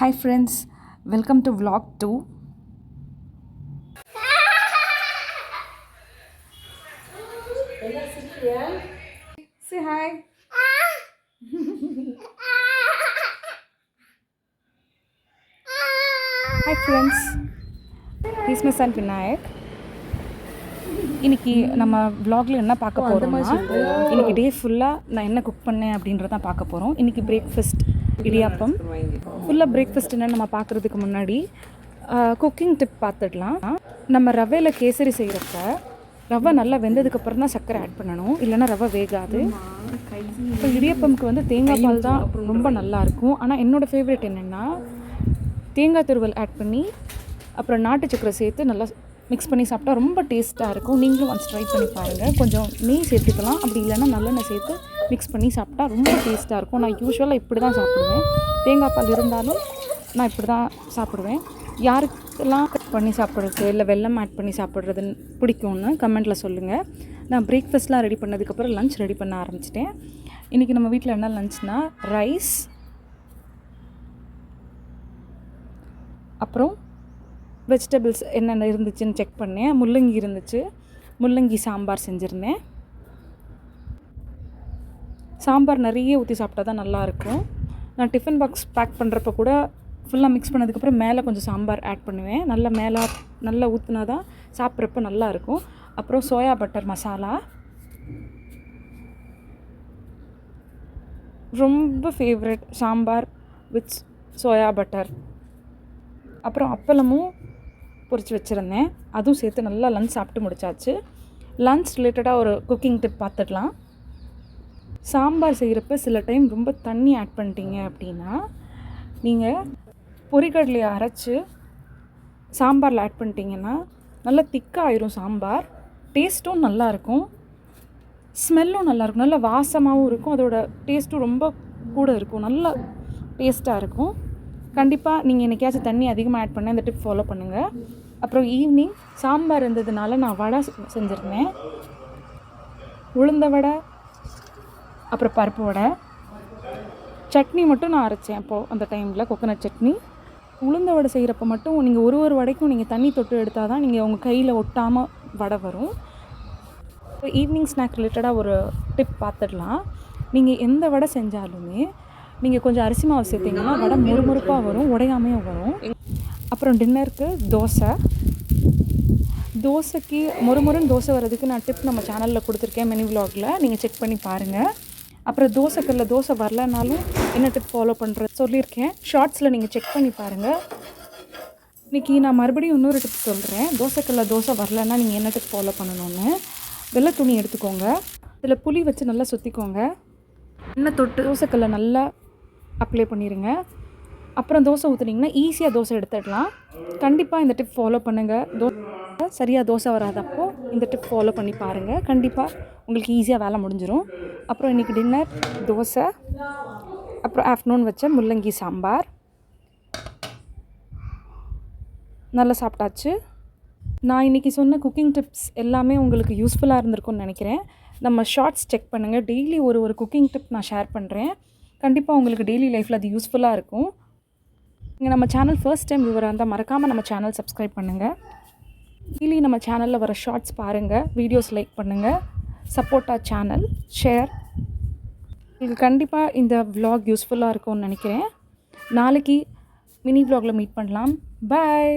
Hi friends, welcome to vlog 2. Say hi. Hi friends, he's my son Vinayak. இன்னைக்கு நம்ம vlogல என்ன பார்க்க போறோம்னா இன்னைக்கு டே ஃபுல்லா நான் என்ன குக் பண்ணேன் அப்படின்றத பார்க்க போறோம். இன்னைக்கு பிரேக்ஃபாஸ்ட் இடியாப்பம். ஃபுல்லா பிரேக்ஃபாஸ்ட் என்ன நம்ம பார்க்கிறதுக்கு முன்னாடி குக்கிங் டிப் பார்த்துடலாம். நம்ம ரவையில கேசரி செய்யறப்ப ரவை நல்லா வெந்ததுக்கு அப்புறம் தான் சர்க்கரை ஆட் பண்ணணும், இல்லைன்னா ரவை வேகாது. இப்போ இடியாப்பம்க்கு வந்து தேங்காய் பால் தான் ரொம்ப நல்லா இருக்கும். ஆனால் என்னோட ஃபேவரட் என்னென்னா தேங்காய் துருவல் ஆட் பண்ணி அப்புறம் நாட்டு சர்க்கரை சேர்த்து நல்லா மிக்ஸ் பண்ணி சாப்பிட்டா ரொம்ப டேஸ்ட்டாக இருக்கும். நீங்களும் ஒன்ஸ் ட்ரை பண்ணி பாருங்கள். கொஞ்சம் நெய் சேர்த்துக்கலாம், அப்படி இல்லைன்னா நல்லெண்ணெய் சேர்த்து மிக்ஸ் பண்ணி சாப்பிட்டா ரொம்ப டேஸ்ட்டாக இருக்கும். நான் யூஸ்வலாக இப்படி தான் சாப்பிடுவேன். தேங்காய் பால் இருந்தாலும் நான் இப்படி தான் சாப்பிடுவேன். யாருக்கெல்லாம் பண்ணி சாப்பிட்றது இல்லை வெல்லம் ஆட் பண்ணி சாப்பிட்றதுன்னு பிடிக்கும்னு கமெண்ட்டில் சொல்லுங்கள். நான் பிரேக்ஃபாஸ்ட்லாம் ரெடி பண்ணதுக்கப்புறம் லன்ச் ரெடி பண்ண ஆரம்பிச்சிட்டேன். இன்றைக்கி நம்ம வீட்டில் என்ன லன்ச்னால் ரைஸ், அப்புறம் வெஜிடபிள்ஸ் என்னென்ன இருந்துச்சுன்னு செக் பண்ணேன். முள்ளங்கி இருந்துச்சு, முள்ளங்கி சாம்பார் செஞ்சுருந்தேன். சாம்பார் நிறைய ஊற்றி சாப்பிட்டா தான் நல்லாயிருக்கும். நான் டிஃபன் பாக்ஸ் பேக் பண்ணுறப்ப கூட ஃபுல்லாக மிக்ஸ் பண்ணதுக்கப்புறம் மேலே கொஞ்சம் சாம்பார் ஆட் பண்ணுவேன். நல்லா ஊற்றினா தான் சாப்பிட்றப்ப நல்லாயிருக்கும். அப்புறம் சோயா பட்டர் மசாலா ரொம்ப favourite, sambar with soya butter. அப்புறம் அப்பளமும் பொரிச்சு வச்சுருந்தேன், அதுவும் சேர்த்து நல்லா லன்ச் சாப்பிட்டு முடிச்சாச்சு. லன்ச் ரிலேட்டடாக ஒரு குக்கிங் டிப் பார்த்துடலாம். சாம்பார் செய்கிறப்ப சில டைம் ரொம்ப தண்ணி ஆட் பண்ணிட்டீங்க அப்படின்னா நீங்கள் பொரிக்கடலையை அரைச்சி சாம்பாரில் ஆட் பண்ணிட்டீங்கன்னா நல்லா திக்காக ஆயிரும் சாம்பார். டேஸ்ட்டும் நல்லாயிருக்கும், ஸ்மெல்லும் நல்லாயிருக்கும், நல்ல வாசமாகவும் இருக்கும், அதோட டேஸ்ட்டும் ரொம்ப கூட இருக்கும், நல்லா டேஸ்ட்டாக இருக்கும். கண்டிப்பாக நீங்கள் என்னைக்காச்சும் தண்ணி அதிகமாக ஆட் பண்ண இந்த டிப் ஃபாலோ பண்ணுங்கள். அப்புறம் ஈவினிங் சாம்பார் இருந்ததுனால நான் வடை செஞ்சுருந்தேன். உளுந்த வடை, அப்புறம் பருப்பு வடை. சட்னி மட்டும் நான் அரைச்சேன் அப்போது அந்த டைமில், கோகோனட் சட்னி. உளுந்த வடை செய்கிறப்ப மட்டும் நீங்கள் ஒரு வடைக்கும் நீங்கள் தண்ணி தொட்டு எடுத்தால் தான் நீங்கள் உங்கள் கையில் ஒட்டாமல் வடை வரும். இப்போ ஈவினிங் ஸ்நாக் ரிலேட்டடாக ஒரு டிப் பார்த்துடலாம். நீங்கள் எந்த வடை செஞ்சாலுமே நீங்கள் கொஞ்சம் அரிசி மாவு சேர்த்திங்கன்னா வடை முறுமுறுப்பாக வரும், உடையாமையும் வரும். அப்புறம் டின்னருக்கு தோசைக்கு மொறுமொறுன்னு தோசை வர்றதுக்கு நான் டிப் நம்ம சேனலில் கொடுத்துருக்கேன், மினி விலாகில், நீங்கள் செக் பண்ணி பாருங்கள். அப்புறம் தோசைக்கல்ல தோசை வரலனாலும் என்ன டிப் ஃபாலோ பண்ணுறது சொல்லியிருக்கேன், ஷார்ட்ஸில் நீங்கள் செக் பண்ணி பாருங்கள். இன்றைக்கி நான் மறுபடியும் இன்னொரு டிப் சொல்கிறேன். தோசைக்கல்ல தோசை வரலன்னா நீங்கள் என்ன டிப் ஃபாலோ பண்ணணும்னு. வெள்ளை துணி எடுத்துக்கோங்க, இதில் புளி வச்சு நல்லா சுற்றிக்கோங்க, எண்ணெய் தொட்டு தோசைக்கல்ல நல்லா அப்ளை பண்ணிடுங்க. அப்புறம் தோசை ஊற்றுனீங்கன்னா ஈஸியாக தோசை எடுத்துடலாம். கண்டிப்பாக இந்த டிப் ஃபாலோ பண்ணுங்கள். சரியாக தோசை வராதப்போ இந்த டிப் ஃபாலோ பண்ணி பாருங்கள், கண்டிப்பாக உங்களுக்கு ஈஸியாக வேலை முடிஞ்சிடும். அப்புறம் இன்றைக்கி டின்னர் தோசை, அப்புறம் ஆஃப்டர்நூன் வச்ச முள்ளங்கி சாம்பார் நல்லா சாப்பிட்டாச்சு. நான் இன்றைக்கி சொன்ன குக்கிங் டிப்ஸ் எல்லாமே உங்களுக்கு யூஸ்ஃபுல்லாக இருந்திருக்கும்னு நினைக்கிறேன். நம்ம ஷார்ட்ஸ் செக் பண்ணுங்கள், டெய்லி ஒரு குக்கிங் டிப் நான் ஷேர் பண்ணுறேன். கண்டிப்பாக உங்களுக்கு டெய்லி லைஃப்பில் அது யூஸ்ஃபுல்லாக இருக்கும். நீங்கள் நம்ம சேனல் ஃபர்ஸ்ட் டைம் வியூவராக இருந்தால் மறக்காமல் நம்ம சேனல் சப்ஸ்கிரைப் பண்ணுங்கள். டெய்லி நம்ம சேனலில் வர ஷார்ட்ஸ் பாருங்கள், வீடியோஸ் லைக் பண்ணுங்கள், சப்போர்ட் ஆர் சேனல், ஷேர். உங்களுக்கு கண்டிப்பாக இந்த vlog யூஸ்ஃபுல்லாக இருக்கும்னு நினைக்கிறேன். நாளைக்கு மினி vlogல மீட் பண்ணலாம். பாய்.